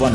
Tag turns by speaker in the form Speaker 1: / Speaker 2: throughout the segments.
Speaker 1: 1،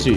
Speaker 1: 3،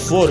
Speaker 1: 4،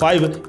Speaker 1: 5،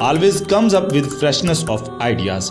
Speaker 1: always comes up with freshness of ideas۔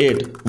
Speaker 1: 8،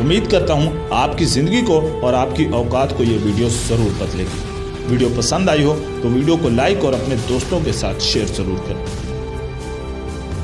Speaker 1: उम्मीद करता हूँ आपकी ज़िंदगी को और आपकी औकात को ये वीडियो ज़रूर बदलेगी। वीडियो पसंद आई हो तो वीडियो को लाइक और अपने दोस्तों के साथ शेयर ज़रूर करें।